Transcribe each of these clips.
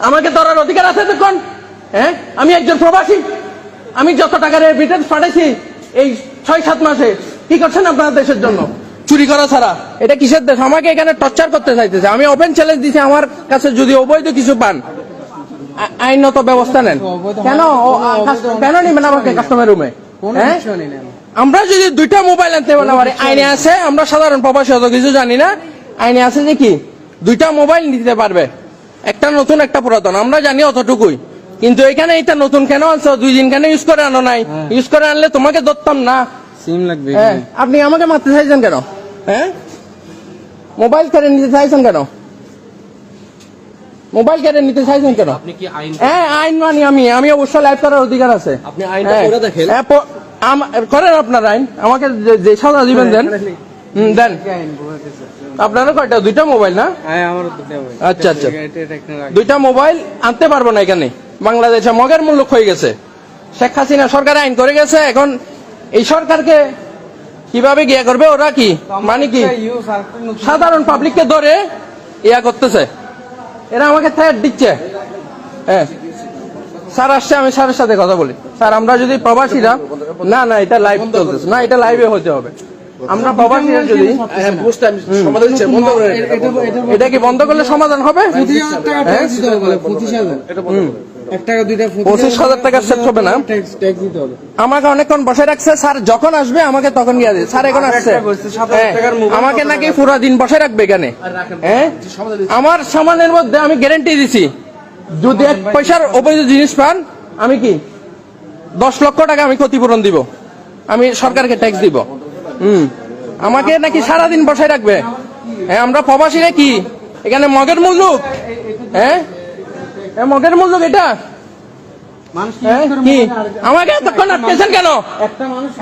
আমাকে ধরার অধিকার আছে তখন? হ্যাঁ, আমি একজন প্রবাসী, আমি যত টাকার রেমিটেন্স পাঠাইছি এই 6-7 মাসে, কি করছেন আপনার দেশের জন্য? চুরি করা ছাড়া এটা কিসের দেশ? আমাকে এখানে টর্চার করতে চাইতেছে। আমি ওপেন চ্যালেঞ্জ দিছি, আমার কাছে যদি অবৈধ কিছু পান আইনত ব্যবস্থা নেন। কেন কেন নিবেন আমাকে কাস্টমার রুমে? হ্যাঁ, আমরা যদি 2টা মোবাইল আনতে পারি, আইনে আছে, আমরা সাধারণ প্রবাসী অত কিছু জানি না, আইনে আছে যে কি 2টা মোবাইল নিতে পারবে, একটা নতুন একটা পুরাতন, আমরা জানি অতটুকুই। কিন্তু এখানে এটা নতুন কেন আনছো? 2 দিন কেন ইউজ করে আনো নাই? ইউজ করে আনলে তোমাকে ধরতাম না, সিম লাগবে। হ্যাঁ, আপনি আমাকে মারতে চাইছেন কেন? হ্যাঁ, মোবাইল কেড়ে নিতে চাইছেন কেন? মোবাইল কেড়ে নিতে চাইছেন কেন? আপনি কি আইন? হ্যাঁ, আইন মানি আমি অবশ্যই লাইভ করার অধিকার আছে। আপনি আইনটা পড়ে দেখেন। করেন আপনার আইন, আমাকে যে সাজা দিবেন দেন। দেন। আপনারও কয়টা? 2টা মোবাইল না? আচ্ছা আচ্ছা, 2টা মোবাইল আনতে পারবো না এখানে। বাংলাদেশে মগের মূল্য হয়ে গেছে। শেখ হাসিনা সরকার আইন করে গেছে, এখন এই সরকারকে কিভাবে গিয়া করবে? ওরা কি মানে কি সাধারণ পাবলিককে ধরে ইয়া করতেছে, এরা আমাকে থ্রেট দিচ্ছে। হ্যাঁ, স্যার আসছে, আমি স্যারের সাথে কথা বলি। স্যার, আমরা যদি প্রবাসীরা, না না এটা লাইভ চলতেছে না, এটা লাইভে হতে হবে। আমরা প্রবাসীরা যদি এটা কি বন্ধ করলে সমাধান হবে? 25,000 টাকা সেট হবে না, আমাকে অনেকক্ষণ বসে রাখছে। স্যার যখন আসবে আমাকে তখন গিয়ে দিবে। স্যার এখন আসছে, আমাকে নাকি পুরো দিন বসে রাখবে এখানে। হ্যাঁ, আমার সামানের মধ্যে আমি গ্যারান্টি দিছি, যদি 1 পয়সার অবৈধ জিনিস পান, আমি কি 10 লক্ষ টাকা আমি ক্ষতিপূরণ দিব, আমি সরকারকে ট্যাক্স দিব। আমাকে নাকি সারাদিন বসায় রাখবে। হ্যাঁ, আমরা প্রবাসীরা কি এখানে মগের মূল্য? হ্যাঁ, মগের মূল্য এটা কি? আমাকে এতক্ষণ আটকেছেন কেন?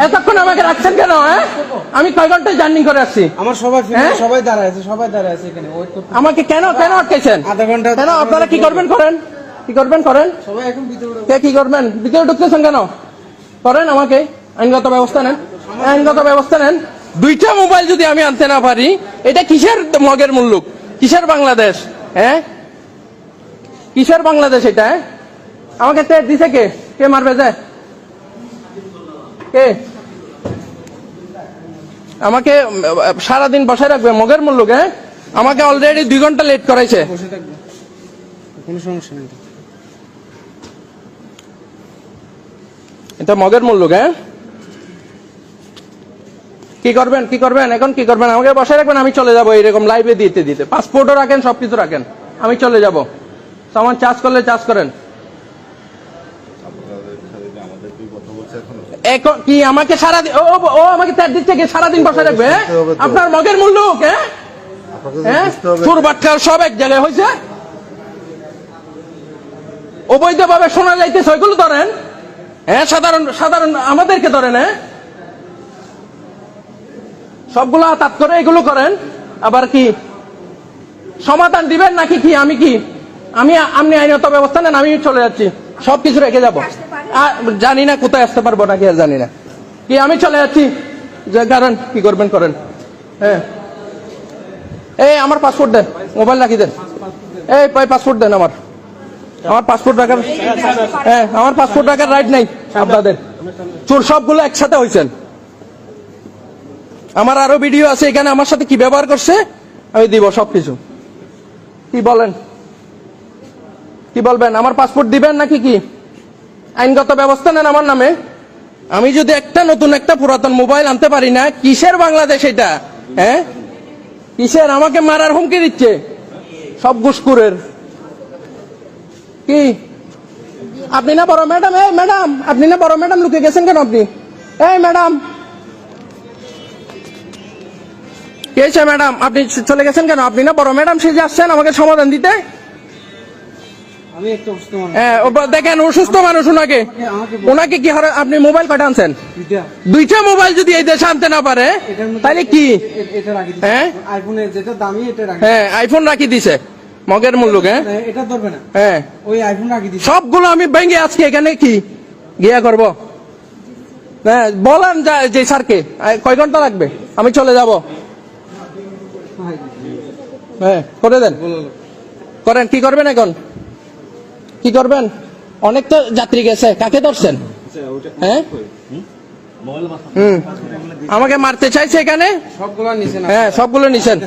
এতক্ষণ আমাকে রাখছেন কেন? হ্যাঁ, আমি কয় ঘন্টা জার্নি করে আসছি, আমার সবাই দাঁড়ায় আছে এখানে। আমাকে কেন কেন আটকেছেন? আধা ঘন্টা। কেন? আপনারা কি করবেন করেন, কি করবেন করেন, সবাই এখন ভিতরে কি করবেন? ভিতরে ঢুকতেছেন কেন? করেন, আমাকে আইনগত ব্যবস্থা নেন, আইনগত ব্যবস্থা নেন। 2টা মোবাইল যদি আমি আনতে না পারি, এটা কিসের মগের মূল্য? কিসের বাংলাদেশ? হ্যাঁ, কিসের বাংলাদেশ এটা? আমাকে তেজ দিছে কে? কে মারবে যায়? কে আমাকে সারাদিন বসায় রাখবে মগের মূল্য? হ্যাঁ, আমাকে অলরেডি 2 ঘন্টা লেট করাইছে। কোনো সমস্যা নেই, এটা মগের মূল্য। হ্যাঁ, কি করবেন, কি করবেন এখন? কি করবেন? আমাকে বসায় রাখবেন, আমি চলে যাবো এরকম লাইভে দিতে দিতে। পাসপোর্টও রাখেন, সবকিছু রাখেন, আমি চলে যাব। সামান চার্জ করলে চার্জ করেন। এখন কি আমাকে সারাদিন ও আমাকে তেজ দিচ্ছে কি? সারাদিন বসায় রাখবে? আপনার মগের মূল্য? হ্যাঁ, চোর বাটখার সব এক জায়গায় হয়েছে, অবৈধভাবে শোনা যাইতেছে, ওইগুলো ধরেন। হ্যাঁ, সাধারণ সাধারণ আমাদেরকে ধরেন। হ্যাঁ, সবগুলো হাত করে এগুলো করেন, আবার কি সমাধান দিবেন নাকি কি? আমি কি আপনি আইনত ব্যবস্থা নেন, আমি চলে যাচ্ছি, সবকিছু রেখে যাবো। জানি না কোথায় আসতে পারবো নাকি, জানি না কি, আমি চলে যাচ্ছি। যে কারণ কি করবেন করেন। হ্যাঁ, এই আমার পাসপোর্ট দেন, মোবাইল রাখি দেন। এই পাসপোর্ট দেন, আমার পাসপোর্ট রাখার, হ্যাঁ, আমার পাসপোর্ট রাখার রাইট নাই আপনাদের। চোর সবগুলো একসাথে হয়েছেন। আমার আরো ভিডিও আছে এখানে, আমার সাথে কি ব্যবহার করছে আমি দিব সবকিছু। কি বলেন, কি বলবেন? আমার পাসপোর্ট দিবেন নাকি কি? আইনগত ব্যবস্থা নেন আমার নামে। আমি যদি একটা নতুন একটা পুরাতন মোবাইল আনতে পারি না, কিসের বাংলাদেশ এটা? হ্যাঁ, কিসের? আমাকে মারার হুমকি দিচ্ছে সব ঘুষখোরের। কি আপনি না বড় ম্যাডাম? এই ম্যাডাম, আপনি না বড় ম্যাডাম, লুকে গেছেন কেন আপনি? এই ম্যাডাম, কে হয়েছে ম্যাডাম? আপনি চলে গেছেন কেন? আপনি না বড় ম্যাডাম সেজে আসছেন আমাকে সমাধান দিতে? হ্যাঁ, দেখেন অসুস্থ মানুষ, ওনাকে কি আপনি মোবাইল কয়টা আনছেন? 2টা মোবাইল যদি এই দেশে আনতে না পারে তাহলে কি? হ্যাঁ, হ্যাঁ, আইফোন রাখি দিছে মগের মূল্য। হ্যাঁ, সবগুলো আমি ভেঙে আজকে এখানে কি গিয়া করব? হ্যাঁ, বলেন যে স্যারকে কয় ঘন্টা লাগবে, আমি চলে যাব। হ্যাঁ, করে দেন, করেন। কি করবেন এখন? কি করবেন? অনেক তো যাত্রী গেছে, কাকে ধরছেন? হ্যাঁ আমাকে মারতে চাইছে এখানে, সবগুলো নিছেন হ্যাঁ সবগুলো নিছেন,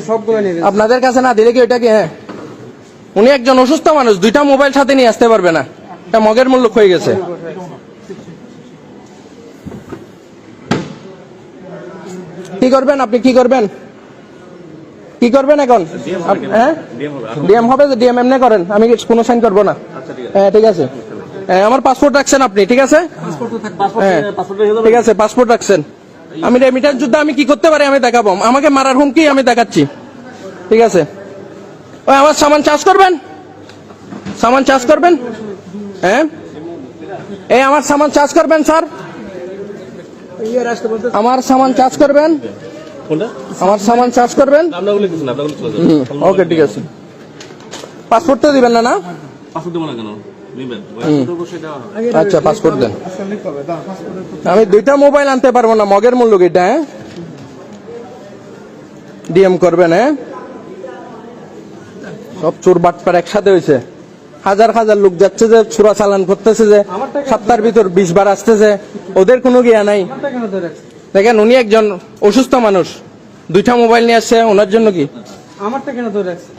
সবগুলো নিয়ে গেছেন। আপনাদের কাছে না দিলে কি ওইটা কি? হ্যাঁ উনি একজন অসুস্থ মানুষ, 2টা মোবাইল সাথে নিয়ে আসতে পারবে না, এটা মগের মূল্য হয়ে গেছে। কি করবেন আপনি? কি করবেন? কি করবেন এখন? হ্যাঁ ডিএম হবে, যে ডিএম এমনি করেন, আমি কোনো সাইন করবো না। হ্যাঁ ঠিক আছে, হ্যাঁ আমার পাসপোর্ট রাখছেন আপনি, ঠিক আছে? হ্যাঁ ঠিক আছে, পাসপোর্ট রাখছেন। আমি রেমিটেন্স যুদ্ধ আমি কি করতে পারি আমি দেখাবো, আমাকে মারার হুমকি আমি দেখাচ্ছি, ঠিক আছে? ওই আমার সামান চার্জ করবেন, সামান চার্জ করবেন, হ্যাঁ এই আমার সামান চার্জ করবেন স্যার, আমার সামান চার্জ করবেন, আমার সামান চার্জ করবেন। ওকে ঠিক আছে, পাসপোর্ট তো দিবেন না? না আচ্ছা পাসপোর্ট দেন। আমি 2টা মোবাইল আনতে পারবো না, মগের মূল্য এটা। হ্যাঁ ডিএম করবেন, হ্যাঁ সব চোর বাটপার একসাথে হয়েছে, হাজার হাজার লোক যাচ্ছে যে চোরা চালান করতেছে, যে সপ্তাহের ভিতর 20 বার আসতেছে, ওদের কোনো গিয়া নাই। দেখেন উনি একজন অসুস্থ মানুষ, 2টা মোবাইল নিয়ে আসছে, ওনার জন্য কি আমারটা কেন ধরে রাখছে?